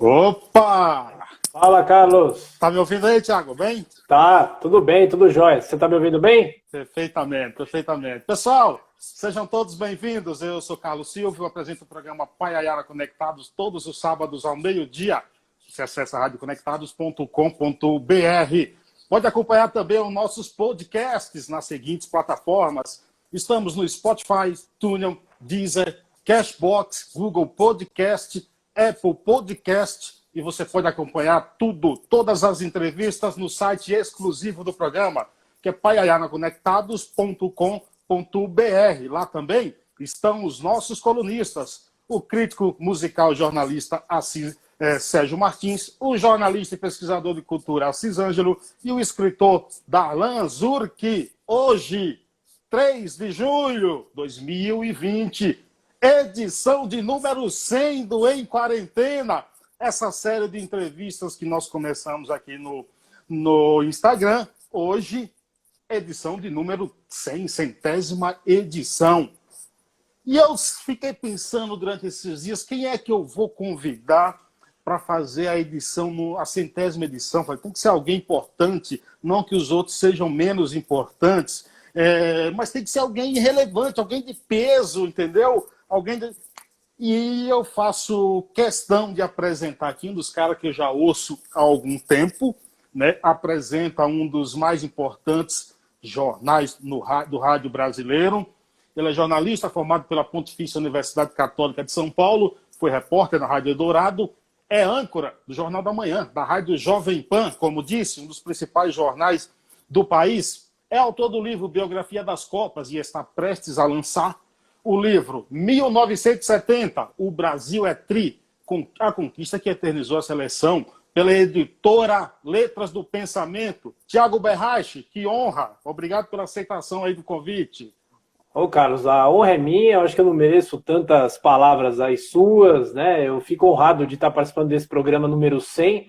Opa! Fala, Carlos. Tá me ouvindo aí, Thiago? Bem? Tá, tudo bem, tudo jóia. Você tá me ouvindo bem? Perfeitamente, perfeitamente. Pessoal, sejam todos bem-vindos. Eu sou Carlos Silva, eu apresento o programa Paiaiana Conectados todos os sábados ao meio-dia. Você acessa radioconectados.com.br. Pode acompanhar também os nossos podcasts nas seguintes plataformas. Estamos no Spotify, TuneIn, Deezer, Cashbox, Google Podcast, Apple Podcast, e você pode acompanhar todas as entrevistas no site exclusivo do programa, que é paiaianaconectados.com.br. Lá também estão os nossos colunistas, o crítico musical jornalista Sérgio Martins, o jornalista e pesquisador de cultura Assis Ângelo e o escritor Darlan Zurki. Hoje, 3 de julho de 2020, edição de número 100 do Em Quarentena. Essa série de entrevistas que nós começamos aqui no Instagram. Hoje, edição de número 100, centésima edição. E eu fiquei pensando durante esses dias, quem é que eu vou convidar para fazer a edição, a centésima edição? Falei, tem que ser alguém importante, não que os outros sejam menos importantes, mas tem que ser alguém relevante, alguém de peso, entendeu? E eu faço questão de apresentar aqui um dos caras que eu já ouço há algum tempo, né? Apresenta um dos mais importantes jornais do rádio brasileiro. Ele é jornalista formado pela Pontifícia Universidade Católica de São Paulo, foi repórter na Rádio Eldorado, é âncora do Jornal da Manhã, da Rádio Jovem Pan, como disse, um dos principais jornais do país. É autor do livro Biografia das Copas e está prestes a lançar o livro 1970, O Brasil é Tri, a conquista que eternizou a seleção, pela editora Letras do Pensamento. Tiago Berrache, que honra. Obrigado pela aceitação aí do convite. Ô, Carlos, a honra é minha. Eu acho que eu não mereço tantas palavras aí suas, né? Eu fico honrado de estar participando desse programa número 100.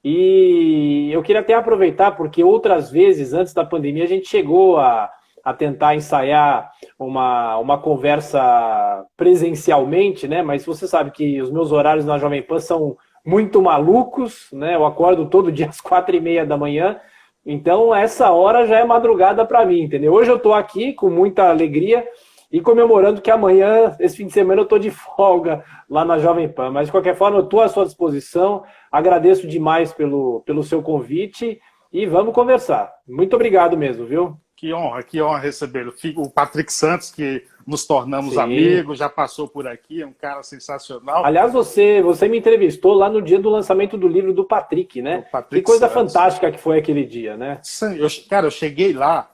E eu queria até aproveitar, porque outras vezes, antes da pandemia, a gente chegou a tentar ensaiar uma conversa presencialmente, né? Mas você sabe que os meus horários na Jovem Pan são muito malucos, né? Eu acordo todo dia às 4h30 da manhã, então essa hora já é madrugada para mim, entendeu? Hoje eu estou aqui com muita alegria e comemorando que amanhã, esse fim de semana, eu estou de folga lá na Jovem Pan. Mas, de qualquer forma, eu estou à sua disposição, agradeço demais pelo seu convite e vamos conversar. Muito obrigado mesmo, viu? Que honra recebê-lo. O Patrick Santos, que nos tornamos Sim. amigos, já passou por aqui, é um cara sensacional. Aliás, você me entrevistou lá no dia do lançamento do livro do Patrick, né? Patrick que coisa Santos. fantástica que foi aquele dia, né? Eu cheguei lá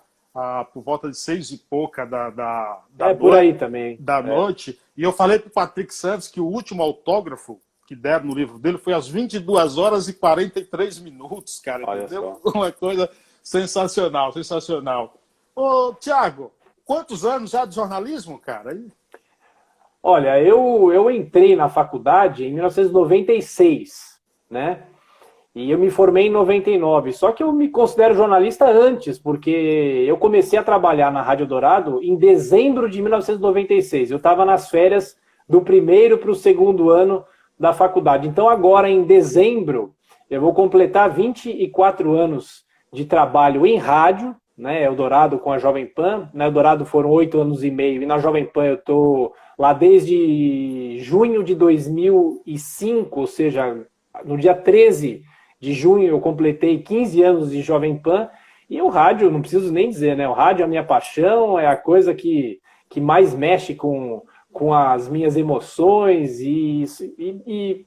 por volta de 6 e pouca da por aí também. noite, e eu falei para o Patrick Santos que o último autógrafo que deram no livro dele foi às 22 horas e 43 minutos, cara. Olha entendeu? só. Uma coisa sensacional, sensacional. Ô, Thiago, quantos anos já de jornalismo, cara? Olha, eu entrei na faculdade em 1996, né? E eu me formei em 99. Só que eu me considero jornalista antes, porque eu comecei a trabalhar na Rádio Dourado em dezembro de 1996. Eu estava nas férias do primeiro para o segundo ano da faculdade. Então agora, em dezembro, eu vou completar 24 anos de trabalho em rádio, né, Eldorado com a Jovem Pan. Na Eldorado foram 8 anos e meio, e na Jovem Pan eu estou lá desde junho de 2005, ou seja, no dia 13 de junho eu completei 15 anos de Jovem Pan, e o rádio, não preciso nem dizer, né, o rádio é a minha paixão, é a coisa que mais mexe com as minhas emoções, e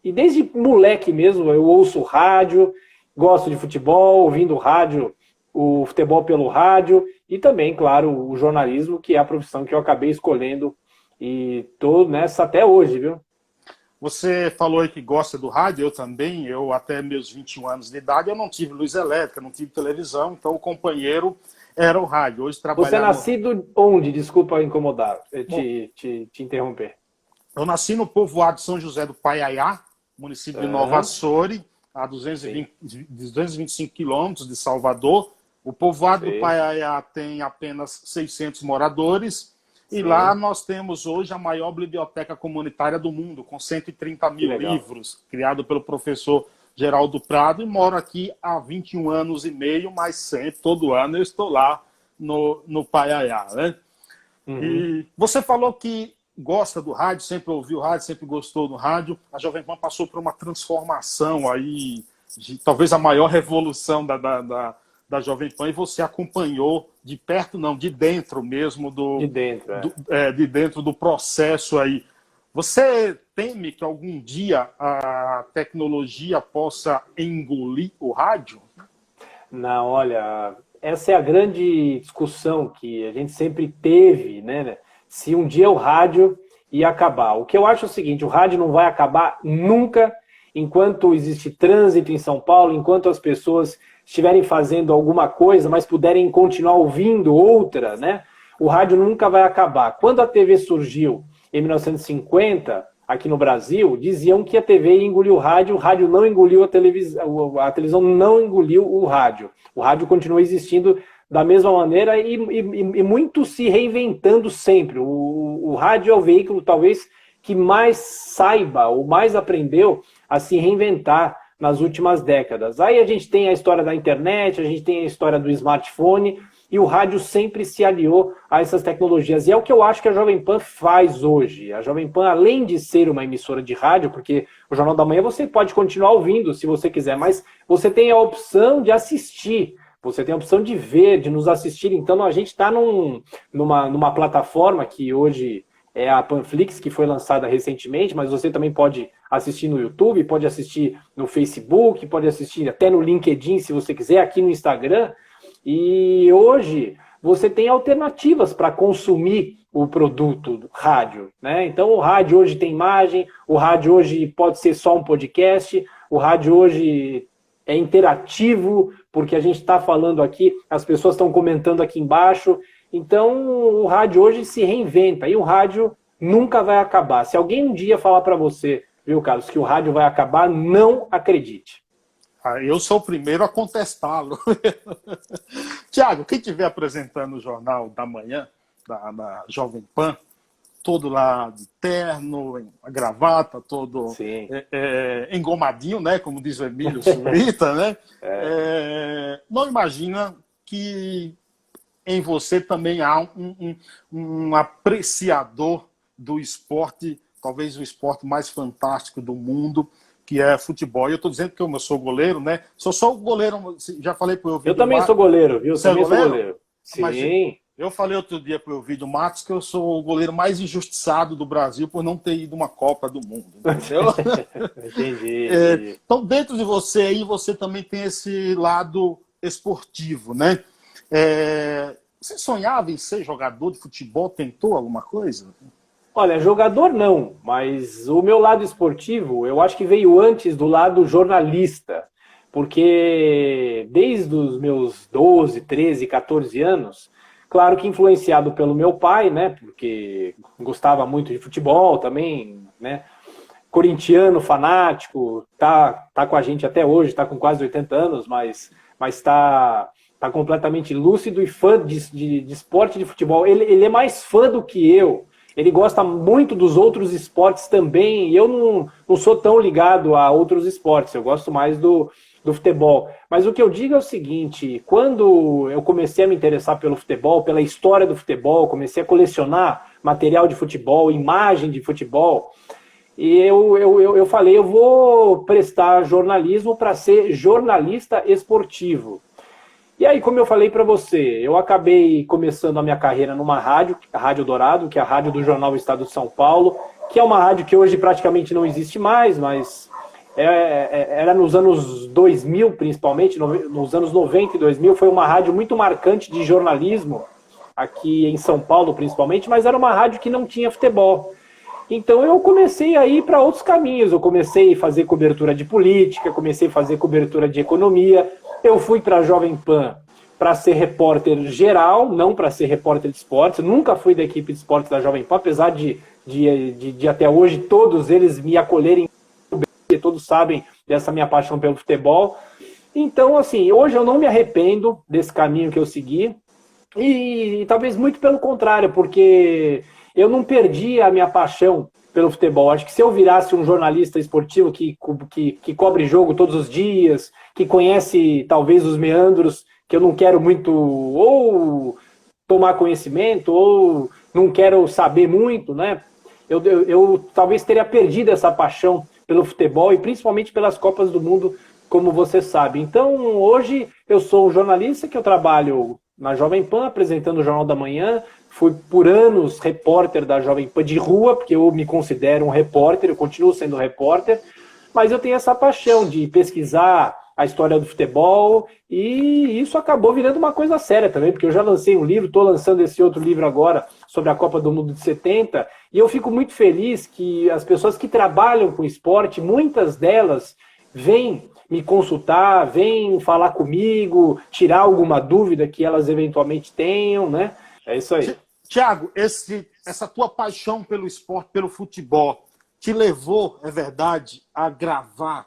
desde moleque mesmo eu ouço rádio, gosto de futebol, ouvindo rádio, o futebol pelo rádio, e também, claro, o jornalismo, que é a profissão que eu acabei escolhendo, e estou nessa até hoje, viu? Você falou aí que gosta do rádio, eu também. Eu, até meus 21 anos de idade, eu não tive luz elétrica, não tive televisão, então o companheiro era o rádio. Hoje Você é nascido onde? Desculpa incomodar, te interromper. Eu nasci no povoado de São José do Paiaiá, município de Nova Açores, a 225 quilômetros de Salvador. O povoado do Paiaiá tem apenas 600 moradores. E lá nós temos hoje a maior biblioteca comunitária do mundo, com 130 mil livros, criado pelo professor Geraldo Prado, e moro aqui há 21 anos e meio, mas sempre, todo ano, eu estou lá no Paiaiá, né? E você falou que gosta do rádio, sempre ouviu rádio, sempre gostou do rádio. A Jovem Pan passou por uma transformação aí, talvez a maior revolução da Jovem Pan, e você acompanhou de perto, não, de dentro mesmo de dentro do processo aí. Você teme que algum dia a tecnologia possa engolir o rádio? Não, olha, essa é a grande discussão que a gente sempre teve, né? Se um dia o rádio ia acabar. O que eu acho é o seguinte, o rádio não vai acabar nunca enquanto existe trânsito em São Paulo, enquanto as pessoas estiverem fazendo alguma coisa, mas puderem continuar ouvindo outra, né? O rádio nunca vai acabar. Quando a TV surgiu em 1950, aqui no Brasil, diziam que a TV ia engolir o rádio não engoliu a televisão não engoliu o rádio. O rádio continua existindo da mesma maneira e muito se reinventando sempre. O rádio é o veículo, talvez, que mais saiba ou mais aprendeu a se reinventar nas últimas décadas. Aí a gente tem a história da internet, a gente tem a história do smartphone, e o rádio sempre se aliou a essas tecnologias. E é o que eu acho que a Jovem Pan faz hoje. A Jovem Pan, além de ser uma emissora de rádio, porque o Jornal da Manhã você pode continuar ouvindo se você quiser, mas você tem a opção de assistir, você tem a opção de ver, de nos assistir. Então a gente está numa plataforma que hoje é a Panflix, que foi lançada recentemente, mas você também pode assistir no YouTube, pode assistir no Facebook, pode assistir até no LinkedIn, se você quiser, aqui no Instagram. E hoje você tem alternativas para consumir o produto do rádio, né? Então o rádio hoje tem imagem, o rádio hoje pode ser só um podcast, o rádio hoje é interativo, porque a gente está falando aqui, as pessoas estão comentando aqui embaixo. Então o rádio hoje se reinventa e o rádio nunca vai acabar. Se alguém um dia falar para você, viu, Carlos, que o rádio vai acabar, não acredite. Eu sou o primeiro a contestá-lo. Tiago, quem estiver apresentando o Jornal da Manhã, da Jovem Pan, todo lá de terno, a gravata, todo engomadinho, né, como diz o Emílio Surita, né? Não imagina que em você também há um apreciador do esporte, talvez o esporte mais fantástico do mundo, que é futebol. E eu estou dizendo que eu sou goleiro, né? Sou só o goleiro, já falei para o Elvídio. Eu também sou goleiro, viu? Você também sou goleiro. Sim. Mas eu falei outro dia para o Elvídio Matos que eu sou o goleiro mais injustiçado do Brasil por não ter ido uma Copa do Mundo, entendeu? Entendi. Então, dentro de você aí, você também tem esse lado esportivo, né? Você sonhava em ser jogador de futebol? Tentou alguma coisa? Olha, jogador não, mas o meu lado esportivo, eu acho que veio antes do lado jornalista, porque desde os meus 12, 13, 14 anos, claro que influenciado pelo meu pai, né, porque gostava muito de futebol também, né, corintiano, fanático, tá com a gente até hoje, tá com quase 80 anos, mas tá completamente lúcido e fã de esporte de futebol. Ele é mais fã do que eu. Ele gosta muito dos outros esportes também, e eu não sou tão ligado a outros esportes, eu gosto mais do futebol. Mas o que eu digo é o seguinte, quando eu comecei a me interessar pelo futebol, pela história do futebol, comecei a colecionar material de futebol, imagem de futebol, e eu falei, eu vou prestar jornalismo para ser jornalista esportivo. E aí, como eu falei para você, eu acabei começando a minha carreira numa rádio, a Rádio Dourado, que é a rádio do Jornal Estado de São Paulo, que é uma rádio que hoje praticamente não existe mais, mas era nos anos 2000, principalmente, nos anos 90 e 2000, foi uma rádio muito marcante de jornalismo, aqui em São Paulo principalmente, mas era uma rádio que não tinha futebol. Então eu comecei a ir para outros caminhos, eu comecei a fazer cobertura de política, comecei a fazer cobertura de economia. Eu fui para a Jovem Pan para ser repórter geral, não para ser repórter de esportes. Eu nunca fui da equipe de esportes da Jovem Pan, apesar de até hoje todos eles me acolherem, todos sabem dessa minha paixão pelo futebol. Então, assim, hoje eu não me arrependo desse caminho que eu segui. E talvez muito pelo contrário, porque eu não perdi a minha paixão pelo futebol. Acho que se eu virasse um jornalista esportivo que cobre jogo todos os dias, que conhece talvez os meandros, que eu não quero muito ou tomar conhecimento, ou não quero saber muito, né? Eu talvez teria perdido essa paixão pelo futebol e principalmente pelas Copas do Mundo, como você sabe. Então, hoje eu sou um jornalista que eu trabalho na Jovem Pan, apresentando o Jornal da Manhã. Fui por anos repórter da Jovem Pan de rua, porque eu me considero um repórter, eu continuo sendo repórter, mas eu tenho essa paixão de pesquisar a história do futebol e isso acabou virando uma coisa séria também, porque eu já lancei um livro, estou lançando esse outro livro agora sobre a Copa do Mundo de 70 e eu fico muito feliz que as pessoas que trabalham com esporte, muitas delas vêm me consultar, vêm falar comigo, tirar alguma dúvida que elas eventualmente tenham, né? É isso aí. Tiago, essa tua paixão pelo esporte, pelo futebol, te levou, é verdade, a gravar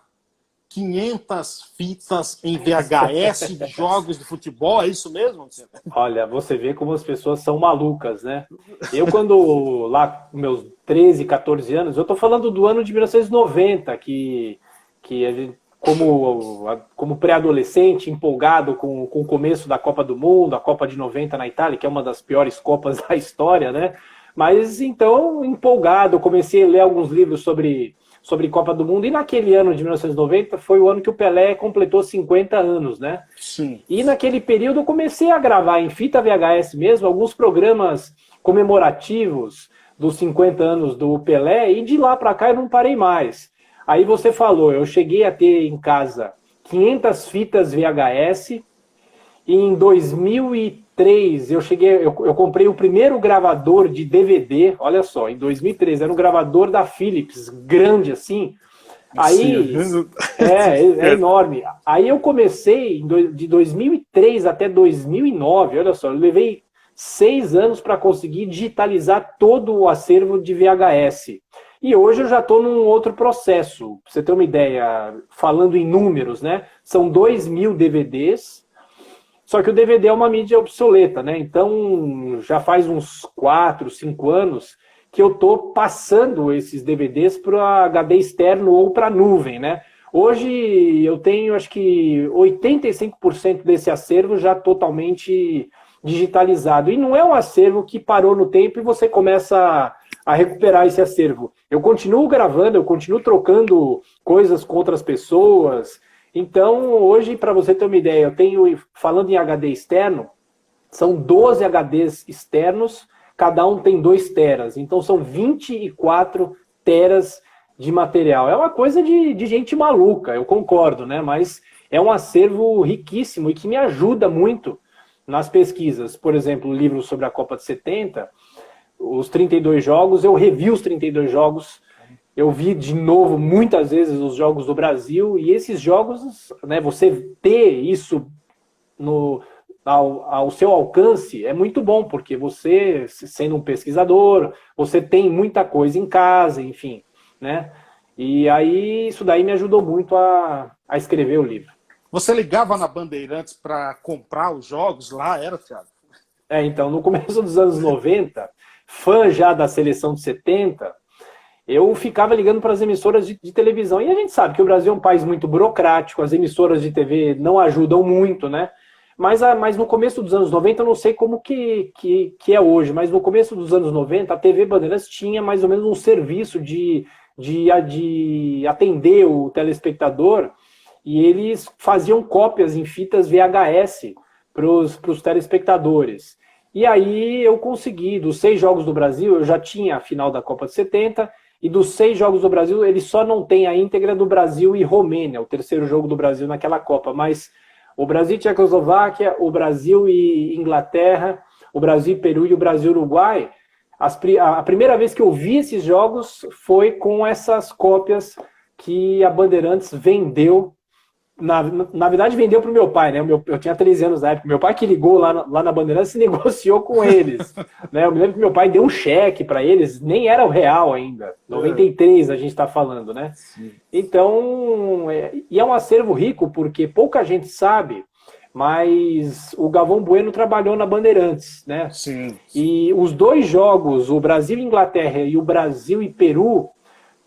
500 fitas em VHS de jogos de futebol? É isso mesmo? Olha, você vê como as pessoas são malucas, né? Eu, quando lá com meus 13, 14 anos, eu tô falando do ano de 1990, que a gente, como pré-adolescente, empolgado com o começo da Copa do Mundo, a Copa de 90 na Itália, que é uma das piores Copas da história, né? Mas então, empolgado, eu comecei a ler alguns livros sobre Copa do Mundo, e naquele ano de 1990 foi o ano que o Pelé completou 50 anos, né? Sim. E naquele período eu comecei a gravar em fita VHS mesmo alguns programas comemorativos dos 50 anos do Pelé, e de lá para cá eu não parei mais. Aí você falou, eu cheguei a ter em casa 500 fitas VHS, e em 2003 eu comprei o primeiro gravador de DVD, olha só, em 2003, era um gravador da Philips, grande assim. Aí, é enorme. Aí eu comecei de 2003 até 2009, olha só, eu levei 6 anos para conseguir digitalizar todo o acervo de VHS. E hoje eu já estou num outro processo. Pra você ter uma ideia, falando em números, né? São 2.000 DVDs, só que o DVD é uma mídia obsoleta, né? Então já faz uns 4, 5 anos que eu estou passando esses DVDs para HD externo ou para nuvem, né? Hoje eu tenho, acho que 85% desse acervo já totalmente digitalizado. E não é um acervo que parou no tempo e você começa a recuperar esse acervo. Eu continuo gravando, eu continuo trocando coisas com outras pessoas. Então, hoje, para você ter uma ideia, eu tenho, falando em HD externo, são 12 HDs externos, cada um tem 2 teras. Então, são 24 teras de material. É uma coisa de gente maluca, eu concordo, né? Mas é um acervo riquíssimo e que me ajuda muito nas pesquisas. Por exemplo, o livro sobre a Copa de 70, os 32 jogos, eu revi os 32 jogos, eu vi de novo muitas vezes os jogos do Brasil, e esses jogos, né, você ter isso ao seu alcance é muito bom, porque você, sendo um pesquisador, você tem muita coisa em casa, enfim, né? E aí isso daí me ajudou muito a escrever o livro. Você ligava na Bandeirantes para comprar os jogos lá, era, Thiago? Então, no começo dos anos 90, fã já da seleção de 70, eu ficava ligando para as emissoras de televisão. E a gente sabe que o Brasil é um país muito burocrático, as emissoras de TV não ajudam muito, né? Mas no começo dos anos 90, eu não sei como que é hoje, mas no começo dos anos 90, a TV Bandeirantes tinha mais ou menos um serviço de atender o telespectador, e eles faziam cópias em fitas VHS para os telespectadores. E aí eu consegui, dos 6 jogos do Brasil, eu já tinha a final da Copa de 70, e dos 6 jogos do Brasil, ele só não tem a íntegra do Brasil e Romênia, o terceiro jogo do Brasil naquela Copa, mas o Brasil e Tchecoslováquia, o Brasil e Inglaterra, o Brasil e Peru e o Brasil e Uruguai, a primeira vez que eu vi esses jogos foi com essas cópias que a Bandeirantes vendeu. Na verdade, vendeu para o meu pai, né? Eu tinha 13 anos na época. Meu pai que ligou lá na Bandeirantes e negociou com eles. Né? Eu me lembro que meu pai deu um cheque para eles, nem era o real ainda. 93 a gente está falando, né? Sim. Então, e é um acervo rico, porque pouca gente sabe, mas o Galvão Bueno trabalhou na Bandeirantes, né? Sim. E os dois jogos, o Brasil e Inglaterra e o Brasil e Peru,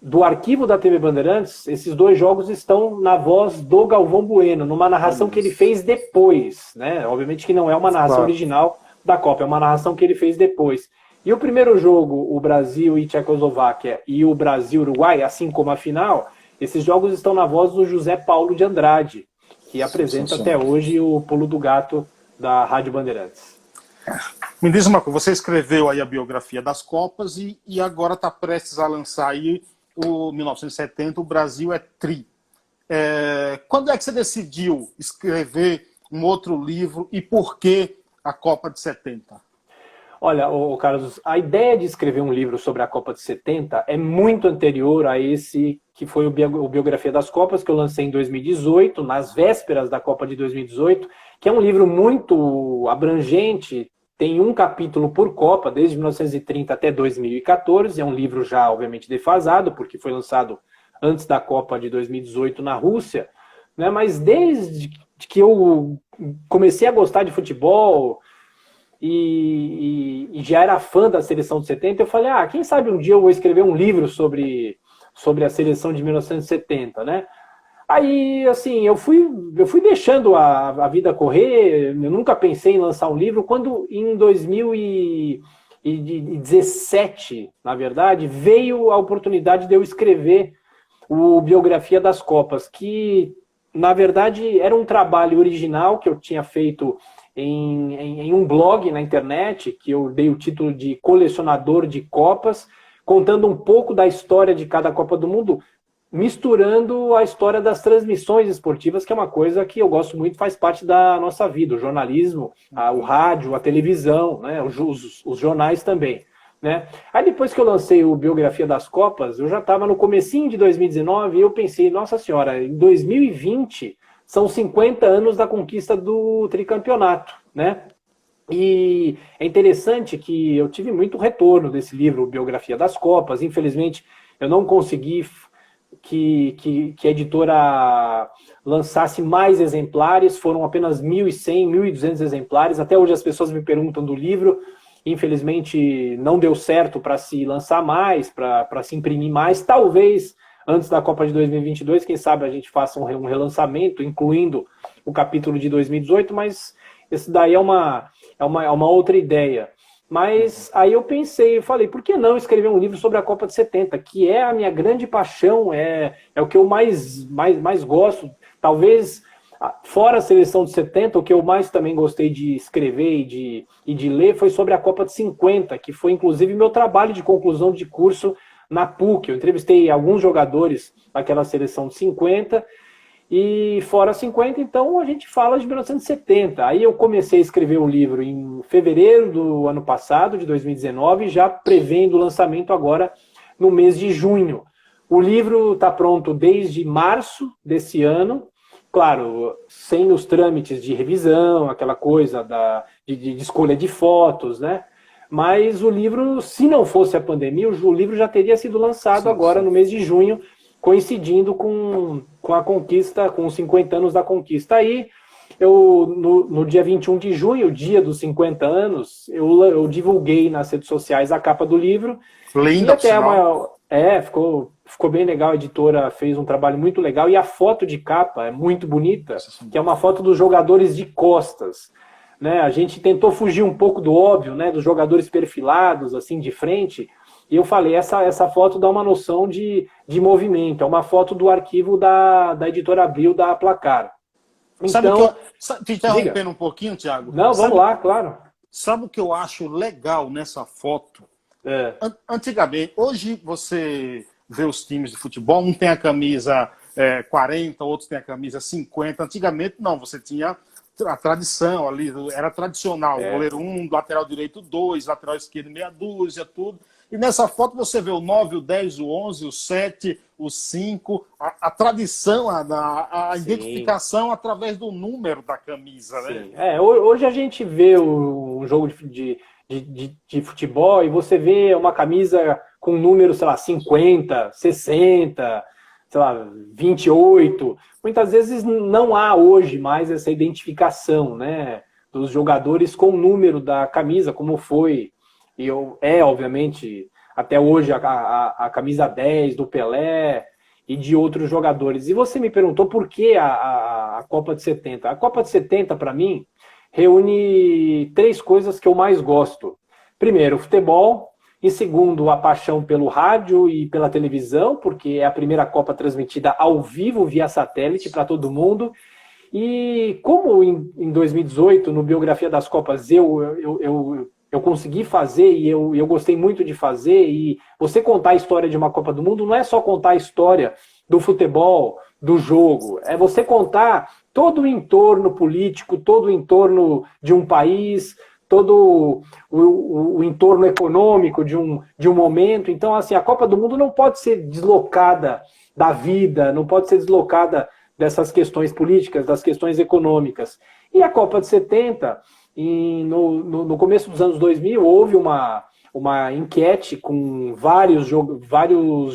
do arquivo da TV Bandeirantes, esses dois jogos estão na voz do Galvão Bueno, numa narração que ele fez depois, né? Obviamente que não é uma narração original da Copa, é uma narração que ele fez depois. E o primeiro jogo, o Brasil e Tchecoslováquia, e o Brasil-Uruguai, assim como a final, esses jogos estão na voz do José Paulo de Andrade, que apresenta até hoje o Pulo do Gato da Rádio Bandeirantes. Me diz uma coisa, você escreveu aí a biografia das Copas e agora está prestes a lançar aí o 1970, o Brasil é Tri. Quando é que você decidiu escrever um outro livro e por que a Copa de 70? Olha, Carlos, a ideia de escrever um livro sobre a Copa de 70 é muito anterior a esse que foi o Biografia das Copas, que eu lancei em 2018, nas vésperas da Copa de 2018, que é um livro muito abrangente, tem um capítulo por Copa, desde 1930 até 2014, é um livro já, obviamente, defasado, porque foi lançado antes da Copa de 2018 na Rússia, né? Mas desde que eu comecei a gostar de futebol e já era fã da seleção de 70, eu falei, quem sabe um dia eu vou escrever um livro sobre a seleção de 1970, né? Aí, assim, eu fui deixando a vida correr, eu nunca pensei em lançar um livro, quando em 2017, na verdade, veio a oportunidade de eu escrever o Biografia das Copas, que, na verdade, era um trabalho original que eu tinha feito em um blog na internet, que eu dei o título de Colecionador de Copas, contando um pouco da história de cada Copa do Mundo, misturando a história das transmissões esportivas, que é uma coisa que eu gosto muito, faz parte da nossa vida, o jornalismo, o rádio, a televisão, né, os jornais também. Né? Aí depois que eu lancei o Biografia das Copas, eu já estava no comecinho de 2019 e eu pensei, nossa senhora, em 2020 são 50 anos da conquista do tricampeonato, né? E é interessante que eu tive muito retorno desse livro, Biografia das Copas. Infelizmente, eu não consegui que a editora lançasse mais exemplares, foram apenas 1.100, 1.200 exemplares. Até hoje as pessoas me perguntam do livro. Infelizmente, não deu certo para se lançar mais, para se imprimir mais. Talvez, antes da Copa de 2022, quem sabe a gente faça um relançamento, incluindo o capítulo de 2018, mas esse daí é uma outra ideia. Mas aí eu pensei, eu falei, por que não escrever um livro sobre a Copa de 70, que é a minha grande paixão, é o que eu mais gosto. Talvez, fora a seleção de 70, o que eu mais também gostei de escrever e de ler foi sobre a Copa de 50, que foi inclusive meu trabalho de conclusão de curso na PUC. Eu entrevistei alguns jogadores daquela seleção de 50, e fora 50, então a gente fala de 1970. Aí eu comecei a escrever o livro em fevereiro do ano passado, de 2019, já prevendo o lançamento agora no mês de junho. O livro está pronto desde março desse ano, claro, sem os trâmites de revisão, aquela coisa de escolha de fotos, né? Mas o livro, se não fosse a pandemia, o livro já teria sido lançado agora no mês de junho, coincidindo com a conquista, com os 50 anos da conquista. Aí, no dia 21 de junho, o dia dos 50 anos, eu divulguei nas redes sociais a capa do livro. Linda, ficou bem legal, a editora fez um trabalho muito legal, e a foto de capa é muito bonita, que é uma foto dos jogadores de costas. Né? A gente tentou fugir um pouco do óbvio, né? Dos jogadores perfilados, assim, de frente. E eu falei, essa foto dá uma noção de movimento. É uma foto do arquivo da editora Abril, da Placar. Então, te interrompendo um pouquinho, Thiago. Não, vamos lá, claro. Sabe o que eu acho legal nessa foto? Antigamente, hoje você vê os times de futebol, um tem a camisa 40, outros tem a camisa 50. Antigamente, não, você tinha a tradição ali, era tradicional. Goleiro 1, lateral direito 2, lateral esquerdo meia dúzia, tudo. E nessa foto você vê o 9, o 10, o 11, o 7, o 5, a tradição, a identificação através do número da camisa. Né? Hoje a gente vê um jogo de futebol e você vê uma camisa com número, sei lá, 50, 60, sei lá, 28. Muitas vezes não há hoje mais essa identificação, né, dos jogadores com o número da camisa, como foi, obviamente, até hoje a camisa 10 do Pelé e de outros jogadores. E você me perguntou por que a Copa de 70. A Copa de 70, para mim, reúne 3 coisas que eu mais gosto. Primeiro, o futebol. Em segundo, a paixão pelo rádio e pela televisão, porque é a primeira Copa transmitida ao vivo via satélite para todo mundo. E como em 2018, no Biografia das Copas, eu consegui fazer e eu gostei muito de fazer, e você contar a história de uma Copa do Mundo não é só contar a história do futebol, do jogo, é você contar todo o entorno político, todo o entorno de um país, todo o entorno econômico de um momento. Então, assim, a Copa do Mundo não pode ser deslocada da vida, não pode ser deslocada dessas questões políticas, das questões econômicas. E a Copa de 70, no começo dos anos 2000, houve uma enquete com vários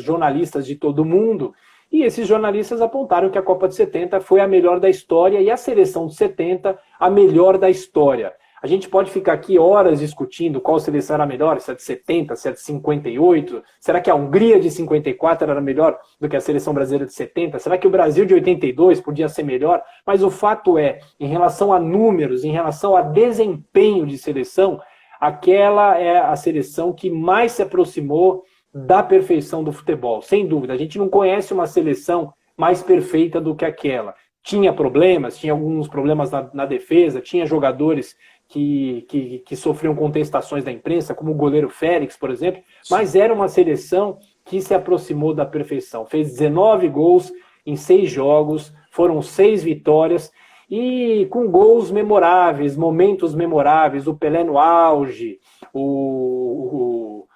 jornalistas de todo o mundo, e esses jornalistas apontaram que a Copa de 70 foi a melhor da história e a seleção de 70 a melhor da história. A gente pode ficar aqui horas discutindo qual seleção era melhor, se é de 70, se é de 58, será que a Hungria de 54 era melhor do que a seleção brasileira de 70? Será que o Brasil de 82 podia ser melhor? Mas o fato é, em relação a números, em relação a desempenho de seleção, aquela é a seleção que mais se aproximou da perfeição do futebol, sem dúvida. A gente não conhece uma seleção mais perfeita do que aquela. Tinha problemas, tinha alguns problemas na defesa, tinha jogadores que sofriam contestações da imprensa, como o goleiro Félix, por exemplo, mas era uma seleção que se aproximou da perfeição. Fez 19 gols em 6 jogos, foram 6 vitórias, e com gols memoráveis, momentos memoráveis, o Pelé no auge, o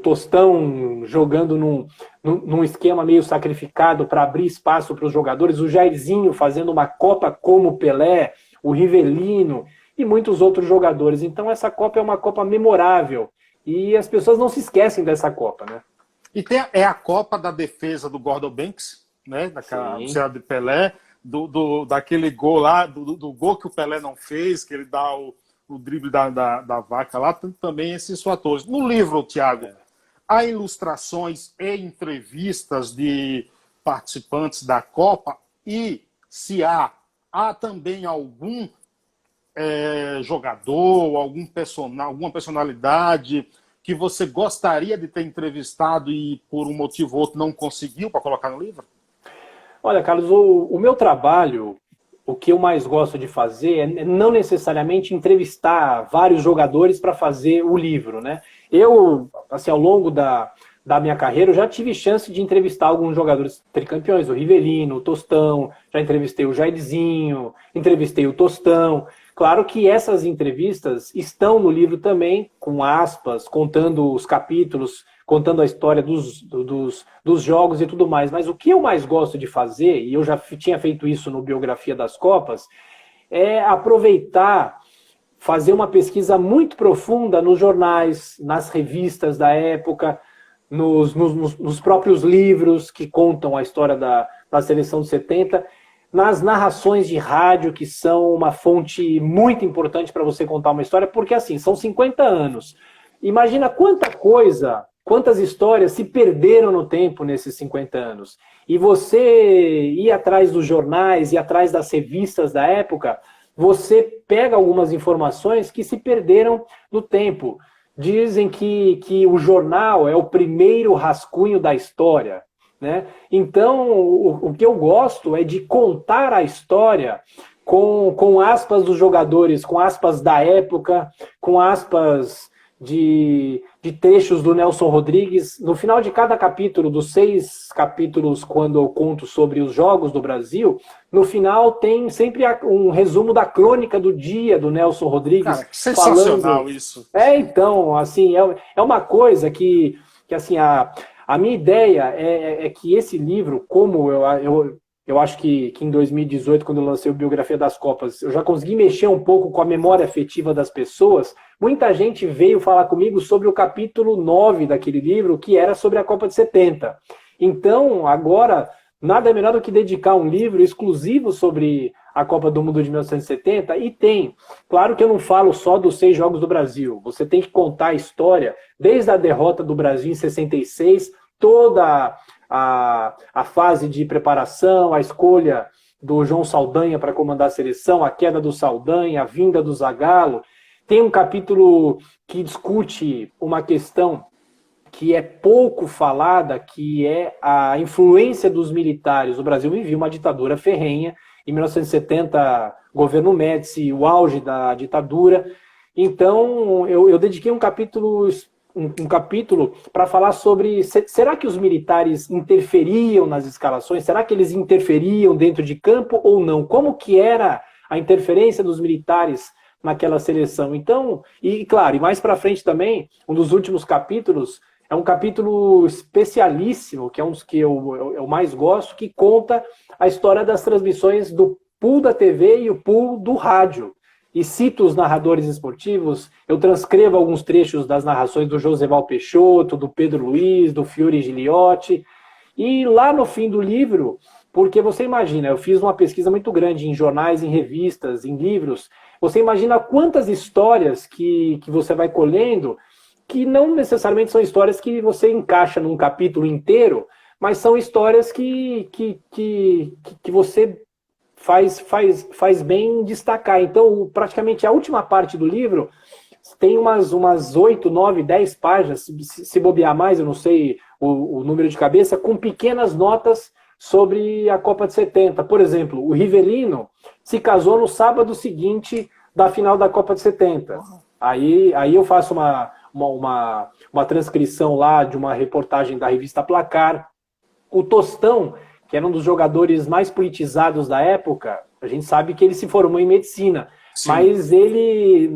Tostão jogando num esquema meio sacrificado para abrir espaço para os jogadores, o Jairzinho fazendo uma Copa como o Pelé, o Rivelino e muitos outros jogadores. Então essa Copa é uma Copa memorável e as pessoas não se esquecem dessa Copa, né? E é a Copa da defesa do Gordon Banks, né? Daquela de Pelé, daquele gol lá, do gol que o Pelé não fez, que ele dá o drible da vaca lá, tem também esses fatores. No livro, Thiago, há ilustrações e entrevistas de participantes da Copa, e se há também algum jogador, alguma personalidade que você gostaria de ter entrevistado e por um motivo ou outro não conseguiu para colocar no livro? Olha, Carlos, o meu trabalho, o que eu mais gosto de fazer é não necessariamente entrevistar vários jogadores para fazer o livro, né? Eu, assim, ao longo da minha carreira, eu já tive chance de entrevistar alguns jogadores tricampeões, o Rivelino, o Tostão, já entrevistei o Jairzinho, entrevistei o Tostão. Claro que essas entrevistas estão no livro também, com aspas, contando os capítulos, contando a história dos jogos e tudo mais. Mas o que eu mais gosto de fazer, e eu já tinha feito isso no Biografia das Copas, é aproveitar, fazer uma pesquisa muito profunda nos jornais, nas revistas da época, nos próprios livros que contam a história da seleção de 70, nas narrações de rádio, que são uma fonte muito importante para você contar uma história, porque assim, são 50 anos. Imagina quantas histórias se perderam no tempo nesses 50 anos. E você ir atrás dos jornais, ir atrás das revistas da época, você pega algumas informações que se perderam no tempo. Dizem que o jornal é o primeiro rascunho da história, né? Então, o que eu gosto é de contar a história com aspas dos jogadores, com aspas da época, com aspas de trechos do Nelson Rodrigues. No final de cada capítulo, dos 6 capítulos, quando eu conto sobre os jogos do Brasil, no final tem sempre um resumo da crônica do dia do Nelson Rodrigues. Cara, que sensacional isso. Então, assim, é uma coisa que assim, a minha ideia é que esse livro, como eu acho que em 2018, quando eu lancei o Biografia das Copas, eu já consegui mexer um pouco com a memória afetiva das pessoas. Muita gente veio falar comigo sobre o capítulo 9 daquele livro, que era sobre a Copa de 70. Então, agora, nada é melhor do que dedicar um livro exclusivo sobre a Copa do Mundo de 1970, e tem. Claro que eu não falo só dos 6 jogos do Brasil, você tem que contar a história, desde a derrota do Brasil em 66, toda a fase de preparação, a escolha do João Saldanha para comandar a seleção, a queda do Saldanha, a vinda do Zagallo. Tem um capítulo que discute uma questão que é pouco falada, que é a influência dos militares. O Brasil vivia uma ditadura ferrenha. Em 1970, governo Médici, o auge da ditadura. Então, eu dediquei um capítulo para falar sobre, será que os militares interferiam nas escalações? Será que eles interferiam dentro de campo ou não? Como que era a interferência dos militares naquela seleção? Então, e claro, e mais para frente também, um dos últimos capítulos, é um capítulo especialíssimo, que é um dos que eu mais gosto, que conta a história das transmissões do pool da TV e o pool do rádio. E cito os narradores esportivos, eu transcrevo alguns trechos das narrações do Joseval Peixoto, do Pedro Luiz, do Fiore Giliotti. E lá no fim do livro, porque você imagina, eu fiz uma pesquisa muito grande em jornais, em revistas, em livros, você imagina quantas histórias que você vai colhendo, que não necessariamente são histórias que você encaixa num capítulo inteiro, mas são histórias que você faz bem destacar. Então, praticamente a última parte do livro tem umas 8, 9, 10 páginas, se bobear mais, eu não sei o número de cabeça, com pequenas notas sobre a Copa de 70. Por exemplo, o Rivelino se casou no sábado seguinte da final da Copa de 70. Aí eu faço uma transcrição lá de uma reportagem da revista Placar. O Tostão, que era um dos jogadores mais politizados da época, a gente sabe que ele se formou em medicina. Sim. Mas ele,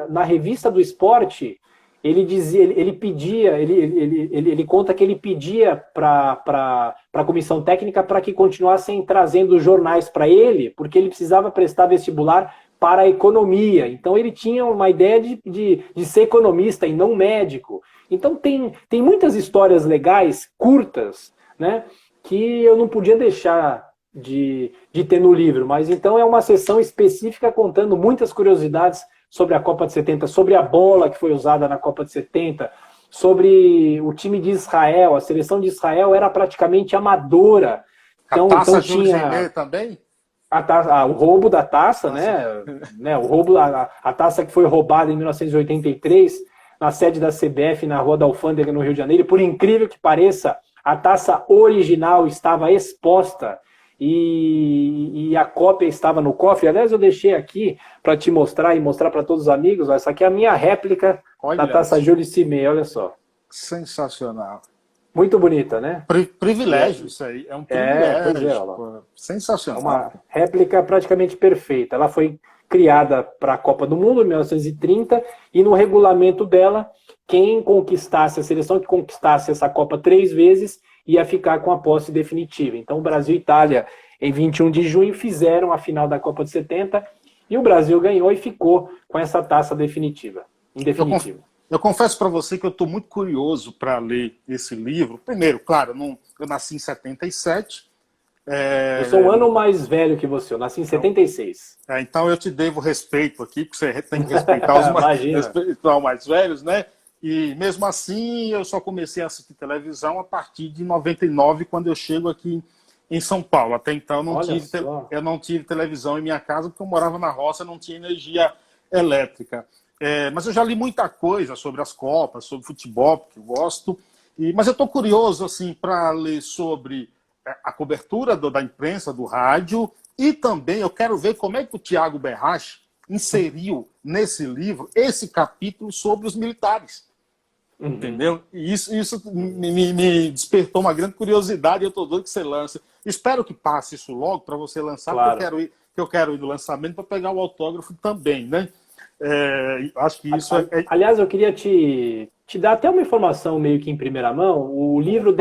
na revista do esporte, ele dizia, ele conta que ele pedia para a comissão técnica para que continuassem trazendo jornais para ele, porque ele precisava prestar vestibular para a economia. Então ele tinha uma ideia de ser economista e não médico. Então tem muitas histórias legais, curtas, né, que eu não podia deixar de ter no livro. Mas então é uma sessão específica contando muitas curiosidades sobre a Copa de 70, sobre a bola que foi usada na Copa de 70, sobre o time de Israel. A seleção de Israel era praticamente amadora. Então, a taça tinha também? O roubo da taça, né? O roubo, a taça que foi roubada em 1983 na sede da CBF, na Rua da Alfândega, no Rio de Janeiro. E, por incrível que pareça, a taça original estava exposta e a cópia estava no cofre. Aliás, eu deixei aqui para te mostrar e mostrar para todos os amigos. Ó, essa aqui é a minha réplica da taça Júlio Cimei, olha só. Sensacional. Muito bonita, né? Privilégio isso aí, é um privilégio. Sensacional. É uma réplica praticamente perfeita. Ela foi criada para a Copa do Mundo, em 1930, e no regulamento dela, quem conquistasse, a seleção que conquistasse essa Copa 3 vezes, ia ficar com a posse definitiva. Então, o Brasil e Itália, em 21 de junho, fizeram a final da Copa de 70, e o Brasil ganhou e ficou com essa taça definitiva. Em definitivo. Eu confesso para você que eu estou muito curioso para ler esse livro. Primeiro, claro, eu nasci em 77. Eu sou um ano mais velho que você, eu nasci em 76. Então eu te devo respeito aqui, porque você tem que respeitar os mais velhos, né? E mesmo assim, eu só comecei a assistir televisão a partir de 99, quando eu chego aqui em São Paulo. Até então eu não tive televisão em minha casa, porque eu morava na roça, não tinha energia elétrica. Mas eu já li muita coisa sobre as Copas, sobre futebol, porque eu gosto. Mas eu estou curioso assim, para ler sobre a cobertura da imprensa, do rádio, e também eu quero ver como é que o Tiago Berrache inseriu nesse livro esse capítulo sobre os militares. Uhum. Entendeu? E isso me despertou uma grande curiosidade, e eu estou doido que você lance. Espero que passe isso logo para você lançar, claro. Porque eu quero ir no lançamento para pegar o autógrafo também, né? Acho que isso Aliás, eu queria te dar até uma informação meio que em primeira mão. O livro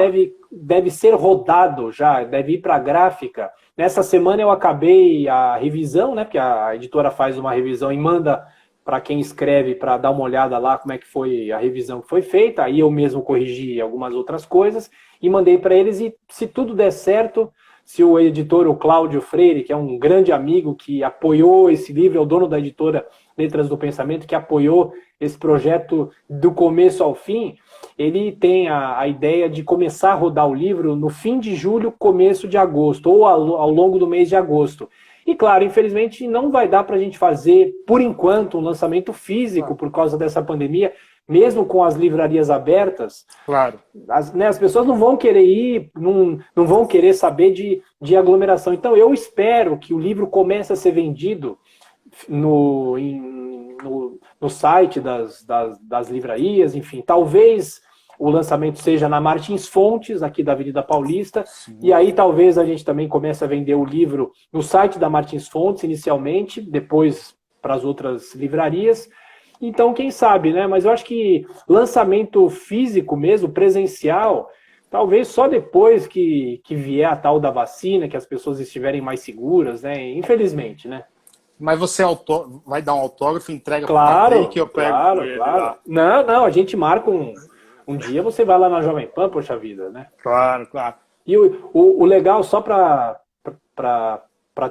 deve ser rodado já, deve ir para a gráfica. Nessa semana eu acabei a revisão, né? Porque a editora faz uma revisão e manda para quem escreve para dar uma olhada lá como é que foi a revisão que foi feita. Aí eu mesmo corrigi algumas outras coisas e mandei para eles. E se tudo der certo, se o editor, o Cláudio Freire, que é um grande amigo que apoiou esse livro, é o dono da editora Letras do Pensamento, que apoiou esse projeto do começo ao fim, ele tem a ideia de começar a rodar o livro no fim de julho, começo de agosto, ou ao longo do mês de agosto. E claro, infelizmente não vai dar para a gente fazer, por enquanto, um lançamento físico por causa dessa pandemia, mesmo com as livrarias abertas. Claro. As pessoas não vão querer ir, não vão querer saber de aglomeração. Então eu espero que o livro comece a ser vendido no site das livrarias, enfim, talvez o lançamento seja na Martins Fontes, aqui da Avenida Paulista, sim. E aí talvez a gente também comece a vender o livro no site da Martins Fontes, inicialmente, depois para as outras livrarias. Então, quem sabe, né? Mas eu acho que lançamento físico mesmo, presencial, talvez só depois que vier a tal da vacina, que as pessoas estiverem mais seguras, né? Infelizmente, né? Mas você vai dar um autógrafo, entrega para o que eu pego claro, ele claro. Lá. Não, a gente marca um dia, você vai lá na Jovem Pan, poxa vida, né? Claro, claro. E o legal, só para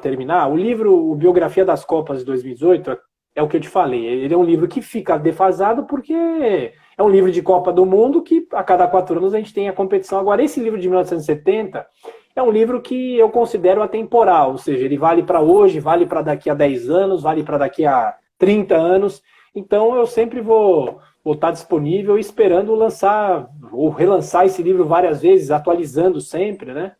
terminar, o livro o Biografia das Copas de 2018 é o que eu te falei. Ele é um livro que fica defasado porque é um livro de Copa do Mundo que a cada 4 anos a gente tem a competição. Agora, esse livro de 1970 é um livro que eu considero atemporal, ou seja, ele vale para hoje, vale para daqui a 10 anos, vale para daqui a 30 anos. Então eu sempre vou estar disponível esperando lançar ou relançar esse livro várias vezes, atualizando sempre, né?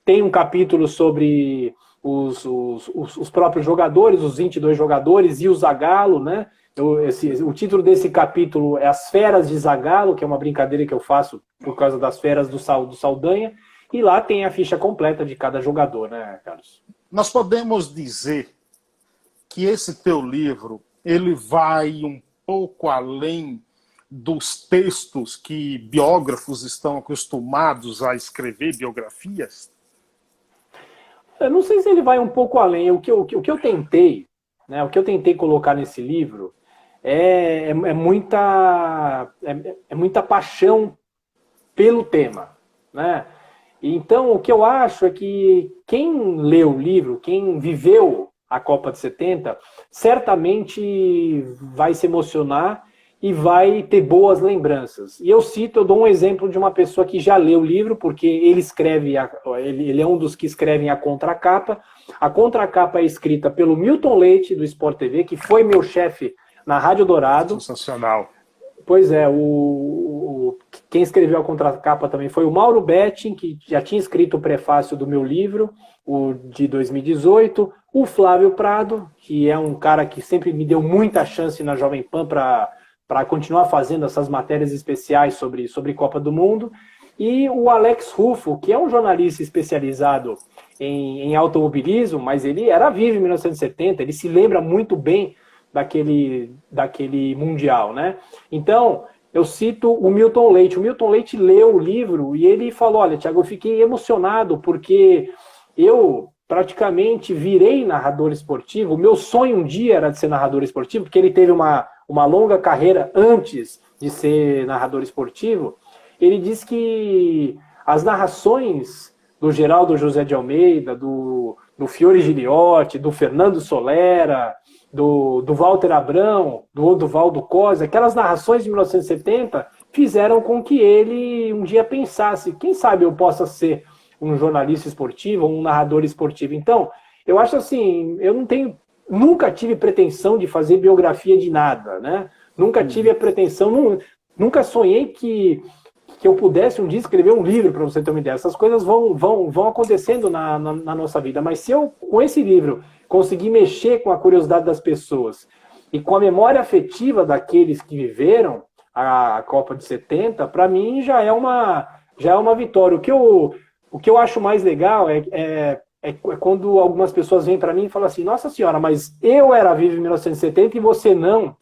Tem um capítulo sobre os próprios jogadores, os 22 jogadores e o Zagallo, né? O título desse capítulo é As Feras de Zagallo, que é uma brincadeira que eu faço por causa das feras do Saldanha, e lá tem a ficha completa de cada jogador, né, Carlos? Nós podemos dizer que esse teu livro, ele vai um pouco além dos textos que biógrafos estão acostumados a escrever, biografias? Eu não sei se ele vai um pouco além. O que eu tentei, né, o que eu tentei colocar nesse livro é muita paixão pelo tema, né? Então, o que eu acho é que quem lê o livro, quem viveu a Copa de 70, certamente vai se emocionar e vai ter boas lembranças. E eu dou um exemplo de uma pessoa que já leu o livro, porque ele é um dos que escrevem a contracapa. A contracapa é escrita pelo Milton Leite, do Sport TV, que foi meu chefe na Rádio Dourado. Sensacional. Pois é, quem escreveu a contracapa também foi o Mauro Betting, que já tinha escrito o prefácio do meu livro, o de 2018, o Flávio Prado, que é um cara que sempre me deu muita chance na Jovem Pan para continuar fazendo essas matérias especiais sobre Copa do Mundo, e o Alex Ruffo, que é um jornalista especializado em automobilismo, mas ele era vivo em 1970, ele se lembra muito bem daquele Mundial, né? Então, eu cito o Milton Leite. O Milton Leite leu o livro e ele falou, olha, Thiago, eu fiquei emocionado porque eu praticamente virei narrador esportivo. O meu sonho um dia era de ser narrador esportivo, porque ele teve uma longa carreira antes de ser narrador esportivo. Ele diz que as narrações do Geraldo José de Almeida, do Fiore Giliotti, do Fernando Solera, do Walter Abrão, do Oduvaldo Cosi, aquelas narrações de 1970 fizeram com que ele um dia pensasse, quem sabe eu possa ser um jornalista esportivo, um narrador esportivo. Então, eu acho assim, nunca tive pretensão de fazer biografia de nada, né? Nunca tive a pretensão, nunca sonhei que eu pudesse um dia escrever um livro, para você ter uma ideia. Essas coisas vão acontecendo na nossa vida, mas se eu, com esse livro, conseguir mexer com a curiosidade das pessoas e com a memória afetiva daqueles que viveram a Copa de 70, para mim já é uma vitória. O que eu acho mais legal é quando algumas pessoas vêm para mim e falam assim, nossa senhora, mas eu era vivo em 1970 e você não.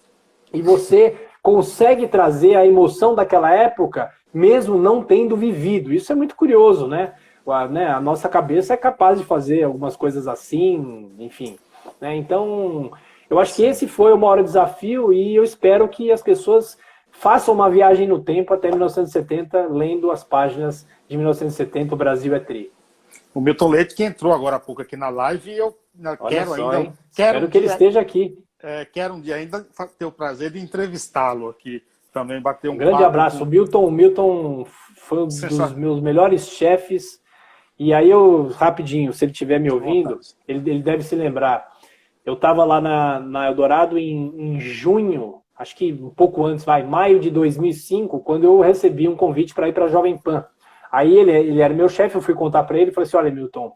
E você consegue trazer a emoção daquela época, mesmo não tendo vivido. Isso é muito curioso, né? A nossa cabeça é capaz de fazer algumas coisas assim, enfim. Né? Então, eu acho que esse foi o maior desafio e eu espero que as pessoas façam uma viagem no tempo até 1970, lendo as páginas de 1970, O Brasil é Tri. O Milton Leite, que entrou agora há pouco aqui na live, e eu quero só, ainda. hein? Quero que ele esteja aqui. Quero um dia ainda ter o prazer de entrevistá-lo aqui. Também bater um grande papo abraço. O Milton foi um dos meus melhores chefes. E aí rapidinho, se ele estiver me ouvindo, ele deve se lembrar. Eu estava lá na Eldorado em junho, acho que um pouco antes, maio de 2005, quando eu recebi um convite para ir para a Jovem Pan. Aí ele era meu chefe, eu fui contar para ele e falei assim, olha, Milton,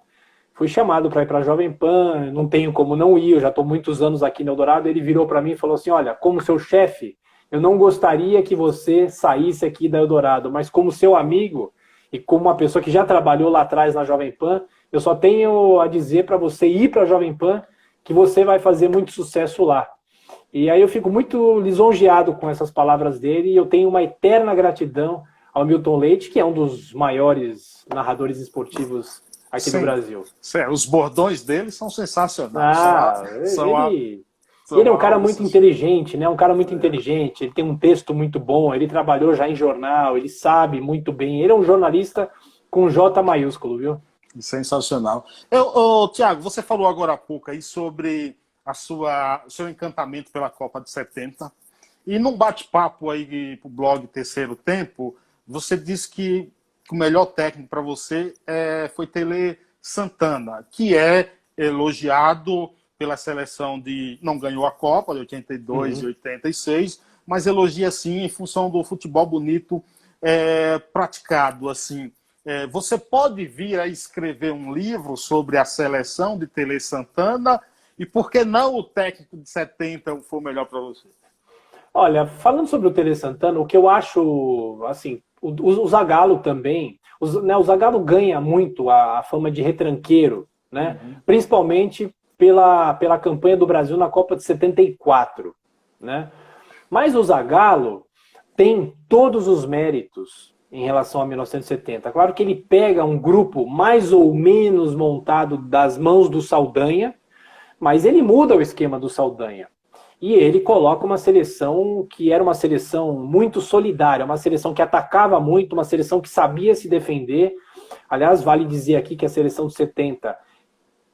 fui chamado para ir para a Jovem Pan, não tenho como não ir, eu já estou muitos anos aqui na Eldorado. Ele virou para mim e falou assim, olha, como seu chefe, eu não gostaria que você saísse aqui da Eldorado, mas como seu amigo e como uma pessoa que já trabalhou lá atrás na Jovem Pan, eu só tenho a dizer para você ir para a Jovem Pan que você vai fazer muito sucesso lá. E aí eu fico muito lisonjeado com essas palavras dele e eu tenho uma eterna gratidão ao Milton Leite, que é um dos maiores narradores esportivos aqui no Brasil. Os bordões dele são sensacionais. Ele é um cara muito inteligente, né? Um cara muito inteligente, ele tem um texto muito bom, ele trabalhou já em jornal, ele sabe muito bem. Ele é um jornalista com J maiúsculo, viu? Sensacional. Tiago, você falou agora há pouco aí sobre seu encantamento pela Copa de 70. E num bate-papo aí pro blog Terceiro Tempo, você disse que o melhor técnico para você foi Tele Santana, que é elogiado pela seleção não ganhou a Copa de 82 e 86, mas elogia sim em função do futebol bonito praticado. Assim, você pode vir a escrever um livro sobre a seleção de Tele Santana e por que não o técnico de 70 foi o melhor para você? Olha, falando sobre o Tele Santana, o que eu acho, assim, o Zagallo também, o Zagallo ganha muito a fama de retranqueiro, né? Principalmente pela campanha do Brasil na Copa de 74, né? Mas o Zagallo tem todos os méritos em relação a 1970. Claro que ele pega um grupo mais ou menos montado das mãos do Saldanha, mas ele muda o esquema do Saldanha. E ele coloca uma seleção que era uma seleção muito solidária, uma seleção que atacava muito, uma seleção que sabia se defender. Aliás, vale dizer aqui que a seleção de 70,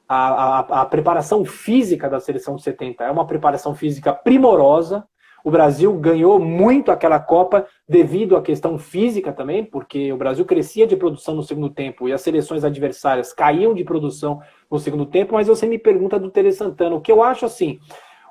a preparação física da seleção de 70 é uma preparação física primorosa. O Brasil ganhou muito aquela Copa devido à questão física também, porque o Brasil crescia de produção no segundo tempo e as seleções adversárias caíam de produção no segundo tempo. Mas você me pergunta do Tele Santana. O que eu acho assim,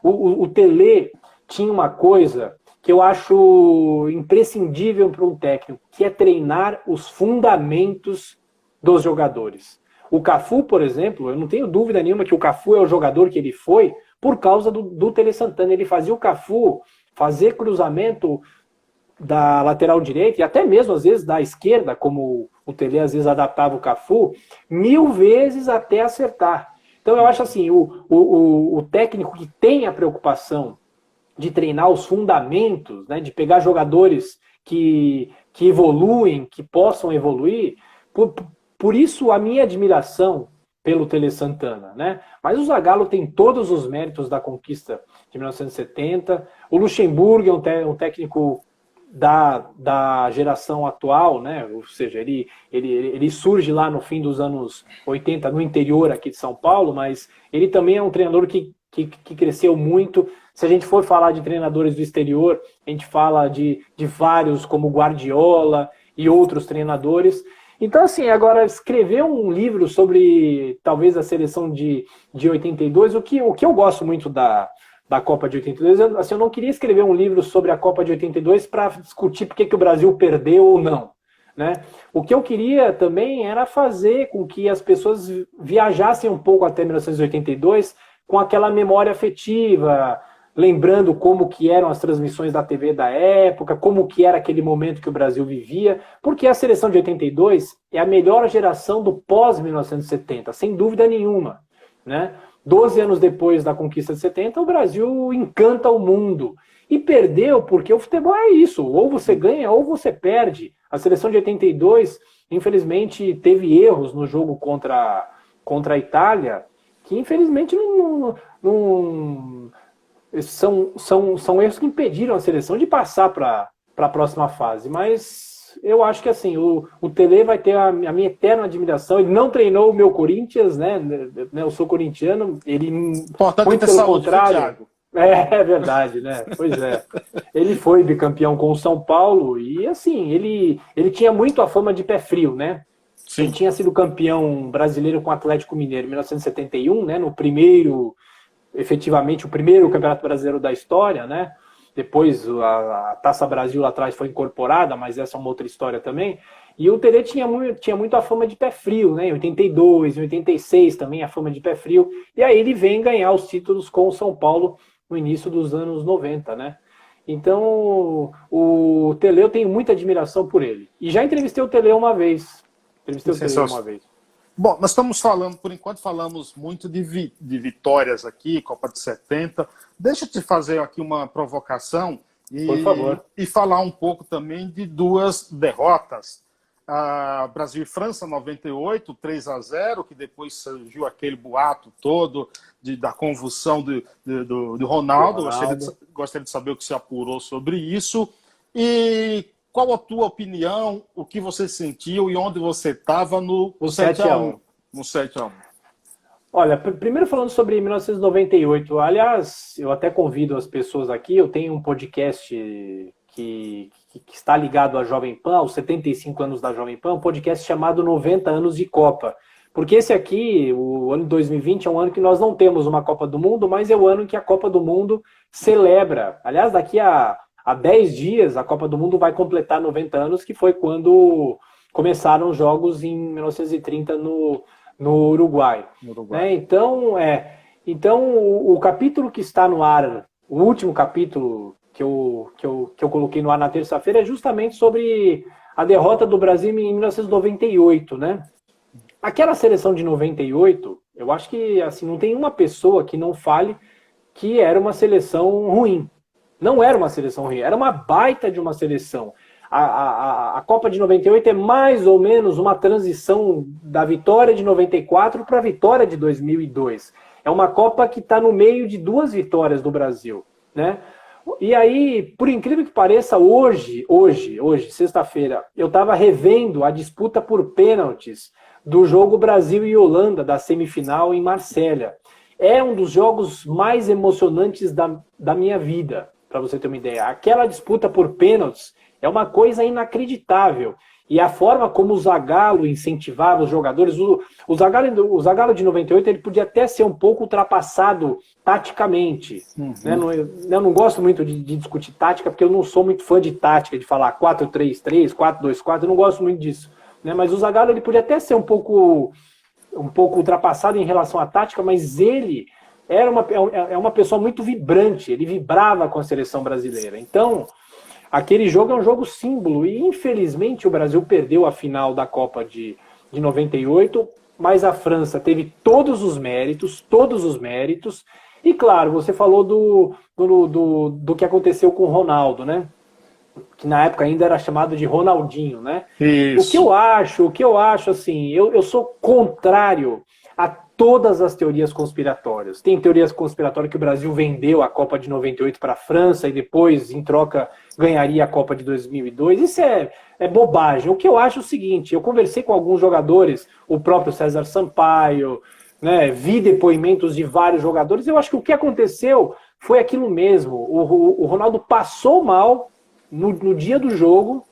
o Tele tinha uma coisa que eu acho imprescindível para um técnico, que é treinar os fundamentos dos jogadores. O Cafu, por exemplo, eu não tenho dúvida nenhuma que o Cafu é o jogador que ele foi por causa do Tele Santana. Ele fazia o Cafu fazer cruzamento da lateral direita e até mesmo às vezes da esquerda, como o Tele às vezes adaptava o Cafu, 1000 vezes até acertar. Então eu acho assim, o técnico que tem a preocupação de treinar os fundamentos, né, de pegar jogadores que evoluem, que possam evoluir, por isso a minha admiração pelo Tele Santana, né? Mas o Zagallo tem todos os méritos da conquista de 1970. O Luxemburgo é um técnico da geração atual, né? Ou seja, ele surge lá no fim dos anos 80 no interior aqui de São Paulo, mas ele também é um treinador que cresceu muito. Se a gente for falar de treinadores do exterior, a gente fala de vários como Guardiola e outros treinadores. Então, assim, agora, escrever um livro sobre, talvez, a seleção de 82, o que eu gosto muito da Copa de 82, assim, eu não queria escrever um livro sobre a Copa de 82 para discutir por que o Brasil perdeu ou não, né? O que eu queria também era fazer com que as pessoas viajassem um pouco até 1982 com aquela memória afetiva, lembrando como que eram as transmissões da TV da época, como que era aquele momento que o Brasil vivia, porque a seleção de 82 é a melhor geração do pós-1970, sem dúvida nenhuma, né? 12 anos depois da conquista de 70, o Brasil encanta o mundo. E perdeu porque o futebol é isso, ou você ganha ou você perde. A seleção de 82, infelizmente, teve erros no jogo contra a Itália, que infelizmente são erros que impediram a seleção de passar para a próxima fase. Mas eu acho que assim, o Tele vai ter a minha eterna admiração. Ele não treinou o meu Corinthians, né? Eu sou corintiano, ele Importante muito ter pelo saúde, viu, contrário. Thiago? É verdade, né? Pois é. Ele foi bicampeão com o São Paulo e assim, ele tinha muito a fama de pé frio, né? Ele Sim. tinha sido campeão brasileiro com o Atlético Mineiro em 1971, né? No primeiro, efetivamente, o primeiro Campeonato Brasileiro da história, né? Depois a Taça Brasil lá atrás foi incorporada, mas essa é uma outra história também. E o Tele tinha muito a fama de pé frio, né? Em 82, em 86 também a fama de pé frio. E aí ele vem ganhar os títulos com o São Paulo no início dos anos 90, né? Então, o Tele, eu tenho muita admiração por ele. E já entrevistei o Tele uma vez. Bom, nós estamos falando, por enquanto falamos muito de vitórias aqui, Copa de 70. Deixa eu te fazer aqui uma provocação Por favor. e falar um pouco também de duas derrotas. Brasil e França 98, 3-0, que depois surgiu aquele boato todo da convulsão do Ronaldo. Gostaria de saber o que se apurou sobre isso. E qual a tua opinião, o que você sentiu e onde você estava no 7-1? No 7-1. Olha, primeiro falando sobre 1998, aliás, eu até convido as pessoas aqui, eu tenho um podcast que está ligado à Jovem Pan, aos 75 anos da Jovem Pan, um podcast chamado 90 Anos de Copa. Porque esse aqui, o ano de 2020, é um ano que nós não temos uma Copa do Mundo, mas é o ano que a Copa do Mundo celebra. Aliás, daqui a 10 dias, a Copa do Mundo vai completar 90 anos, que foi quando começaram os jogos em 1930 no Uruguai. Né? Então, o capítulo que está no ar, o último capítulo que eu coloquei no ar na terça-feira é justamente sobre a derrota do Brasil em 1998, né? Aquela seleção de 98, eu acho que assim, não tem uma pessoa que não fale que era uma seleção ruim. Não era uma seleção ruim, era uma baita de uma seleção. A Copa de 98 é mais ou menos uma transição da vitória de 94 para a vitória de 2002. É uma Copa que está no meio de duas vitórias do Brasil, né? E aí, por incrível que pareça, hoje, sexta-feira, eu estava revendo a disputa por pênaltis do jogo Brasil e Holanda, da semifinal em Marsella. É um dos jogos mais emocionantes da minha vida, para você ter uma ideia. Aquela disputa por pênaltis é uma coisa inacreditável. E a forma como o Zagallo incentivava os jogadores... O Zagallo de 98 ele podia até ser um pouco ultrapassado taticamente. Uhum. Né? Eu não gosto muito de discutir tática, porque eu não sou muito fã de tática, de falar 4-3-3, 4-2-4, eu não gosto muito disso. Né? Mas o Zagallo ele podia até ser um pouco ultrapassado em relação à tática, mas ele era uma pessoa muito vibrante, ele vibrava com a seleção brasileira. Então... aquele jogo é um jogo símbolo e, infelizmente, o Brasil perdeu a final da Copa de 98, mas a França teve todos os méritos, e, claro, você falou do que aconteceu com o Ronaldo, né? Que na época ainda era chamado de Ronaldinho, né? Isso. O que eu acho, assim, eu sou contrário a todas as teorias conspiratórias. Tem teorias conspiratórias que o Brasil vendeu a Copa de 98 para a França e depois, em troca, ganharia a Copa de 2002. Isso é bobagem. O que eu acho é o seguinte, eu conversei com alguns jogadores, o próprio César Sampaio, né, vi depoimentos de vários jogadores, eu acho que o que aconteceu foi aquilo mesmo. O Ronaldo passou mal no dia do jogo,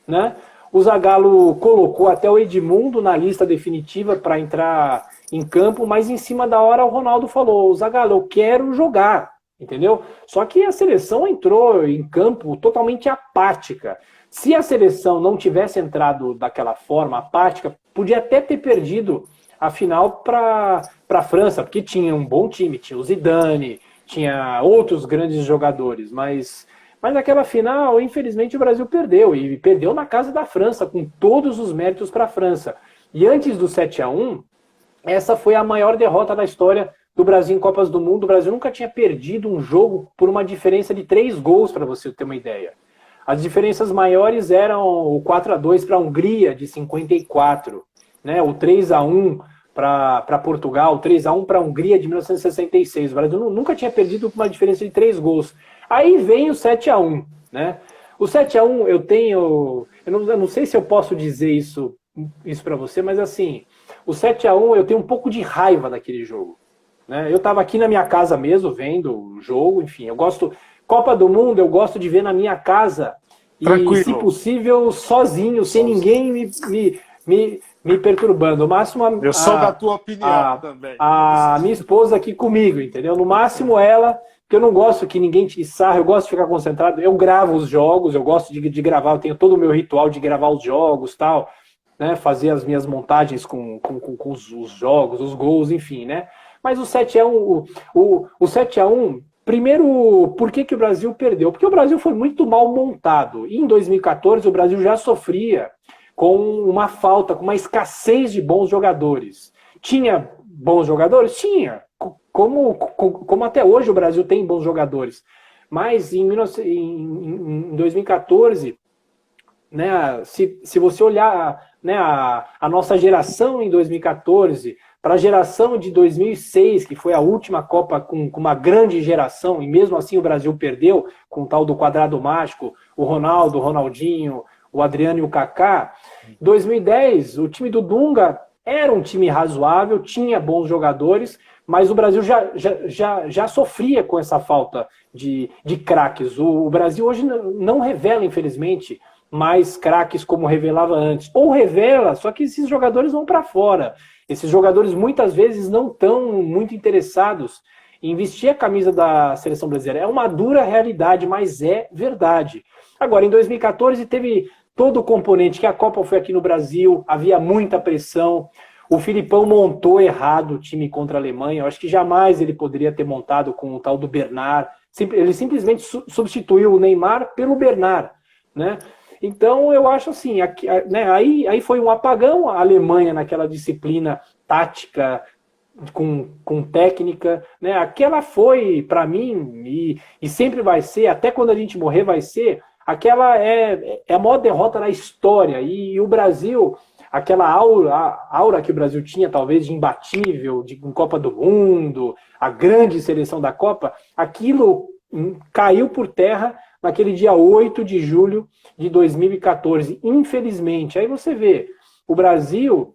né? O Zagallo colocou até o Edmundo na lista definitiva para entrar em campo, mas em cima da hora o Ronaldo falou, Zagallo, eu quero jogar, entendeu? Só que a seleção entrou em campo totalmente apática. Se a seleção não tivesse entrado daquela forma apática, podia até ter perdido a final para a França, porque tinha um bom time, tinha o Zidane, tinha outros grandes jogadores, mas naquela final, infelizmente, o Brasil perdeu, e perdeu na casa da França, com todos os méritos para a França. E antes do 7-1, essa foi a maior derrota da história do Brasil em Copas do Mundo. O Brasil nunca tinha perdido um jogo por uma diferença de 3 gols, para você ter uma ideia. As diferenças maiores eram o 4-2 para a Hungria, de 54, né? O 3-1 para Portugal, o 3-1 para a Hungria, de 1966. O Brasil nunca tinha perdido por uma diferença de 3 gols. Aí vem o 7-1, né? O 7-1 eu tenho... Eu não sei se eu posso dizer isso para você, mas assim, o 7-1 eu tenho um pouco de raiva daquele jogo. Né? Eu estava aqui na minha casa mesmo, vendo o jogo, enfim, eu gosto... Copa do Mundo eu gosto de ver na minha casa e, Tranquilo. se possível, sozinho, sem ninguém me perturbando. O máximo Eu sou da tua opinião também. A minha esposa aqui comigo, entendeu? No máximo ela, porque eu não gosto que ninguém tire sarro, eu gosto de ficar concentrado. Eu gravo os jogos, eu gosto de gravar, eu tenho todo o meu ritual de gravar os jogos, tal, né? Fazer as minhas montagens com os jogos, os gols, enfim, né? Mas o 7-1, o 7-1, primeiro, por que o Brasil perdeu? Porque o Brasil foi muito mal montado. E em 2014 o Brasil já sofria com uma falta, com uma escassez de bons jogadores. Tinha bons jogadores? Tinha. Como até hoje o Brasil tem bons jogadores. Mas em 2014, né, se você olhar, né, a nossa geração em 2014 para a geração de 2006, que foi a última Copa com uma grande geração, e mesmo assim o Brasil perdeu, com o tal do quadrado mágico, o Ronaldo, o Ronaldinho, o Adriano e o Kaká. 2010, o time do Dunga era um time razoável, tinha bons jogadores, mas o Brasil já sofria com essa falta de craques. O Brasil hoje não revela, infelizmente, mais craques como revelava antes. Ou revela, só que esses jogadores vão para fora. Esses jogadores muitas vezes não estão muito interessados em vestir a camisa da seleção brasileira. É uma dura realidade, mas é verdade. Agora, em 2014 teve todo o componente que a Copa foi aqui no Brasil, havia muita pressão. O Filipão montou errado o time contra a Alemanha. Eu acho que jamais ele poderia ter montado com o tal do Bernard. Ele simplesmente substituiu o Neymar pelo Bernard, né? Então, eu acho assim, né, aí foi um apagão. A Alemanha, naquela disciplina tática, com técnica, né, aquela foi, para mim, e sempre vai ser, até quando a gente morrer vai ser, aquela é a maior derrota na história. E o Brasil, aquela aura que o Brasil tinha, talvez, de imbatível, de Copa do Mundo, a grande seleção da Copa, aquilo caiu por terra naquele dia 8 de julho de 2014, infelizmente. Aí você vê, o Brasil,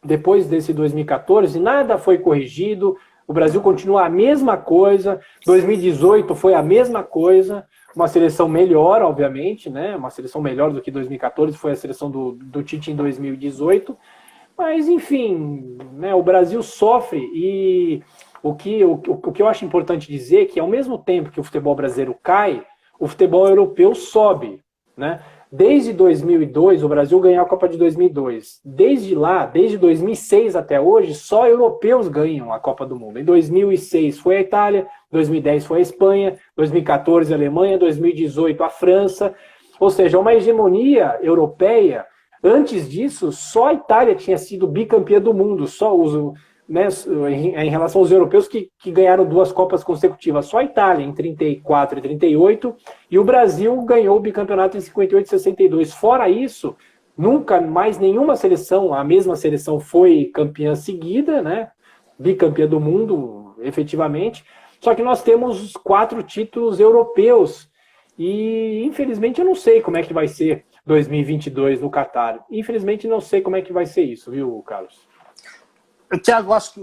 depois desse 2014, nada foi corrigido, o Brasil continua a mesma coisa, 2018 foi a mesma coisa, uma seleção melhor, obviamente, né? Uma seleção melhor do que 2014, foi a seleção do Tite em 2018, mas, enfim, né, o Brasil sofre e o que eu acho importante dizer é que, ao mesmo tempo que o futebol brasileiro cai, o futebol europeu sobe, né? Desde 2002, o Brasil ganhou a Copa de 2002. Desde lá, desde 2006 até hoje, só europeus ganham a Copa do Mundo. Em 2006 foi a Itália, 2010 foi a Espanha, 2014 a Alemanha, 2018 a França. Ou seja, uma hegemonia europeia. Antes disso, só a Itália tinha sido bicampeã do mundo, só né, em relação aos europeus que ganharam 2 Copas consecutivas. Só a Itália em 34 e 38, e o Brasil ganhou o bicampeonato em 58 e 62. Fora isso, nunca mais nenhuma seleção, a mesma seleção foi campeã seguida, né, bicampeã do mundo, efetivamente. Só que nós temos 4 títulos europeus, e infelizmente eu não sei como é que vai ser 2022 no Catar. Infelizmente não sei como é que vai ser isso, viu, Carlos? Tiago, acho que,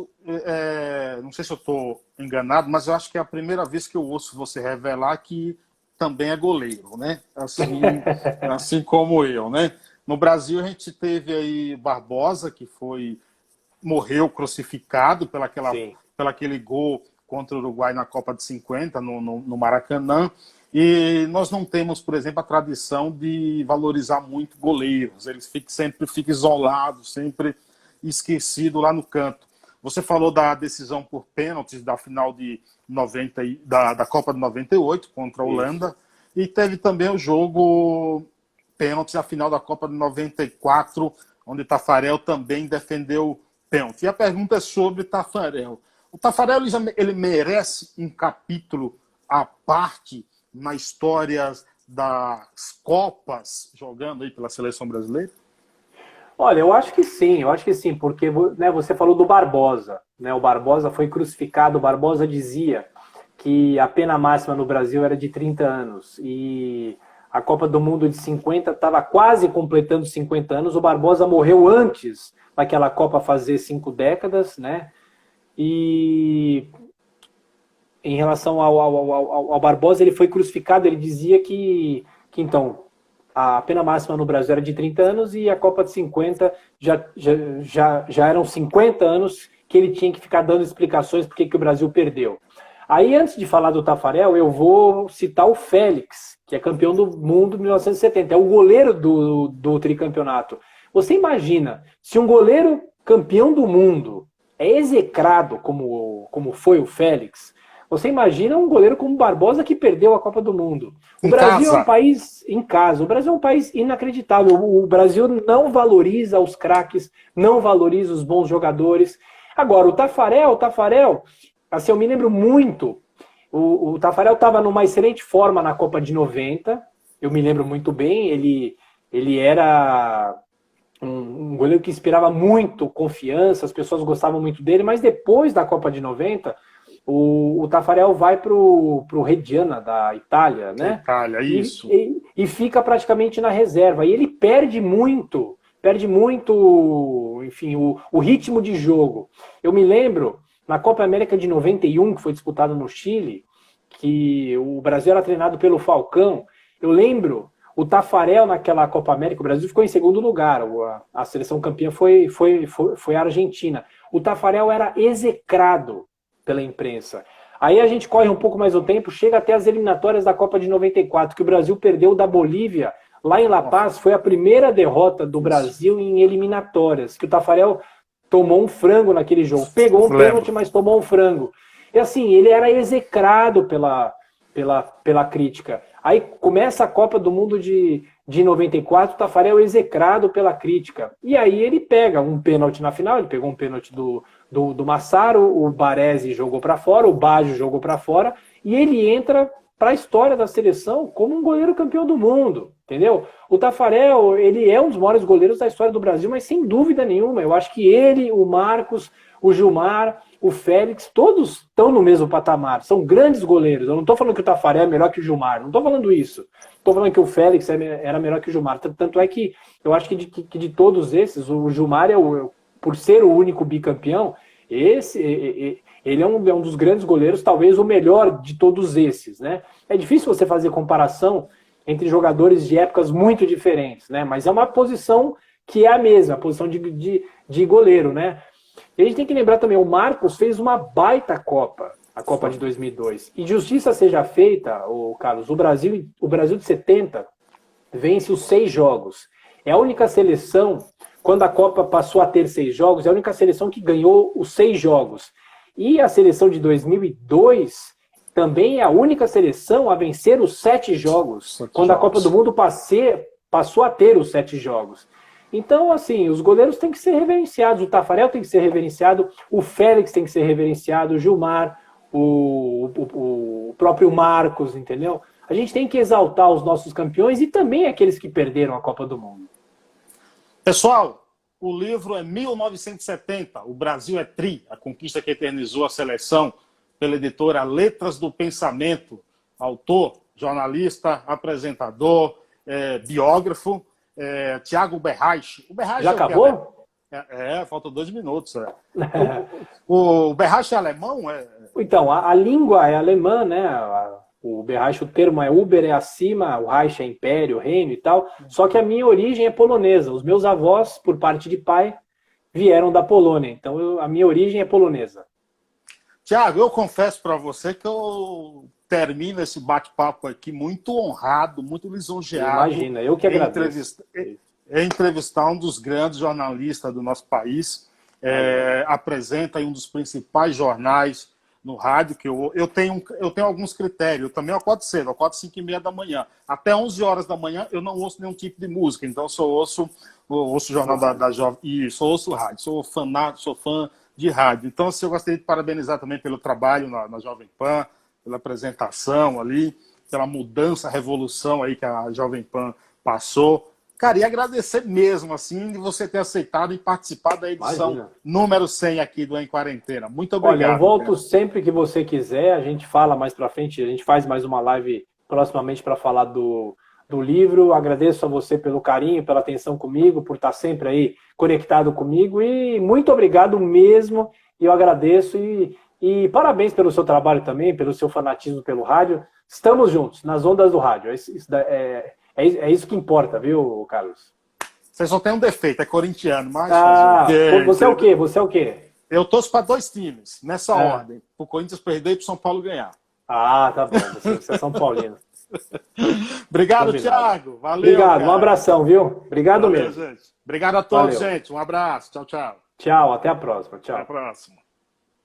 não sei se eu estou enganado, mas eu acho que é a primeira vez que eu ouço você revelar que também é goleiro, né? Assim como eu, né? No Brasil a gente teve aí Barbosa, que morreu crucificado pelo aquele gol contra o Uruguai na Copa de 50, no Maracanã. E nós não temos, por exemplo, a tradição de valorizar muito goleiros. Eles sempre ficam isolados, sempre esquecido lá no canto. Você falou da decisão por pênaltis da final de 90 da Copa de 98 contra a Holanda. Isso. E teve também o jogo pênaltis, a final da Copa de 94, onde Taffarel também defendeu pênalti. E a pergunta é sobre Taffarel. O Taffarel ele merece um capítulo à parte na história das Copas, jogando aí pela seleção brasileira? Olha, eu acho que sim, porque, né, você falou do Barbosa, né, o Barbosa foi crucificado, o Barbosa dizia que a pena máxima no Brasil era de 30 anos, e a Copa do Mundo de 50 estava quase completando 50 anos, o Barbosa morreu antes daquela Copa fazer 5 décadas, né? E em relação ao Barbosa, ele foi crucificado, ele dizia que então, a pena máxima no Brasil era de 30 anos e a Copa de 50 já eram 50 anos que ele tinha que ficar dando explicações por que o Brasil perdeu. Aí, antes de falar do Taffarel, eu vou citar o Félix, que é campeão do mundo em 1970. É o goleiro do tricampeonato. Você imagina, se um goleiro campeão do mundo é execrado como foi o Félix, você imagina um goleiro como o Barbosa que perdeu a Copa do Mundo. O Brasil é um país em casa. O Brasil é um país inacreditável. O Brasil não valoriza os craques, não valoriza os bons jogadores. Agora, o Taffarel, assim, eu me lembro muito, o Taffarel estava numa excelente forma na Copa de 90, eu me lembro muito bem, ele era um goleiro que inspirava muito confiança, as pessoas gostavam muito dele, mas depois da Copa de 90, o Taffarel vai para o Reggiana, da Itália, né? Itália, isso. E fica praticamente na reserva, e ele perde muito, enfim, o ritmo de jogo. Eu me lembro, na Copa América de 91, que foi disputada no Chile, que o Brasil era treinado pelo Falcão, eu lembro, o Taffarel naquela Copa América, o Brasil ficou em segundo lugar, a seleção campeã foi a Argentina. O Taffarel era execrado pela imprensa. Aí a gente corre um pouco mais o tempo, chega até as eliminatórias da Copa de 94, que o Brasil perdeu da Bolívia, lá em La Paz, foi a primeira derrota do Brasil em eliminatórias, que o Taffarel tomou um frango naquele jogo. Pegou um pênalti, mas tomou um frango. E assim, ele era execrado pela crítica. Aí começa a Copa do Mundo de 94, o Taffarel execrado pela crítica. E aí ele pega um pênalti na final, ele pegou um pênalti do Massaro, o Baresi jogou para fora, o Baggio jogou para fora, e ele entra para a história da seleção como um goleiro campeão do mundo, entendeu? O Taffarel, ele é um dos maiores goleiros da história do Brasil, mas sem dúvida nenhuma, eu acho que ele, o Marcos, o Gilmar, o Félix, todos estão no mesmo patamar, são grandes goleiros. Eu não estou falando que o Taffarel é melhor que o Gilmar, não estou falando isso. Estou falando que o Félix era melhor que o Gilmar. Tanto é que eu acho que de todos esses, o Gilmar, por ser o único bicampeão, ele é um dos grandes goleiros, talvez o melhor de todos esses, né? É difícil você fazer comparação entre jogadores de épocas muito diferentes, né? Mas é uma posição que é a mesma, a posição de goleiro, né? E a gente tem que lembrar também, o Marcos fez uma baita Copa, a Copa de 2002. E justiça seja feita, Carlos, o Brasil de 70 vence os 6 jogos. É a única seleção, quando a Copa passou a ter 6 jogos, é a única seleção que ganhou os 6 jogos. E a seleção de 2002 também é a única seleção a vencer os 7 jogos, quando a Copa do Mundo passou a ter os 7 jogos. Então, assim, os goleiros têm que ser reverenciados, o Taffarel tem que ser reverenciado, o Félix tem que ser reverenciado, o Gilmar, o próprio Marcos, entendeu? A gente tem que exaltar os nossos campeões e também aqueles que perderam a Copa do Mundo. Pessoal, o livro é 1970, O Brasil é Tri, a conquista que eternizou a seleção, pela editora Letras do Pensamento, autor, jornalista, apresentador, biógrafo, Tiago Berraich. O Berraich já acabou? Faltam 2 minutos. O Berraich é alemão? Então, a língua é alemã, né? O Berraich, o termo é Uber, é acima, o Reich é império, reino e tal. Só que a minha origem é polonesa. Os meus avós, por parte de pai, vieram da Polônia. Então, a minha origem é polonesa. Tiago, eu confesso para você que eu termino esse bate-papo aqui muito honrado, muito lisonjeado. Imagina, eu que agradeço. Entrevistar um dos grandes jornalistas do nosso país, apresenta em um dos principais jornais no rádio, que eu tenho alguns critérios. Eu também acordo cedo, eu acordo 5h30 da manhã. Até 11 horas da manhã eu não ouço nenhum tipo de música, então eu ouço o jornal da Jovem, isso, eu ouço rádio, sou fã de rádio. Então, assim, eu gostaria de parabenizar também pelo trabalho na Jovem Pan, pela apresentação ali, pela mudança, revolução aí que a Jovem Pan passou. Cara, e agradecer mesmo, assim, de você ter aceitado e participar da edição número 100 aqui do Em Quarentena. Muito obrigado. Olha, eu volto sempre que você quiser, a gente fala mais pra frente, a gente faz mais uma live proximamente para falar do do livro. Agradeço a você pelo carinho, pela atenção comigo, por estar sempre aí conectado comigo. E muito obrigado mesmo. E eu agradeço. E parabéns pelo seu trabalho também, pelo seu fanatismo pelo rádio. Estamos juntos, nas ondas do rádio. É isso que importa, viu, Carlos? Você só tem um defeito, é corintiano, mas... Você é o quê? Você é o quê? Eu torço para 2 times, nessa ordem. Pro Corinthians perder e pro São Paulo ganhar. Ah, tá bom. Você é São Paulino. Obrigado, Combinado. Thiago. Valeu. Obrigado, cara. um abração, viu? Obrigado Valeu, mesmo. gente. Obrigado a todos, Valeu. gente. Um abraço. Tchau, tchau. Tchau, até a próxima. Tchau. Até a próxima.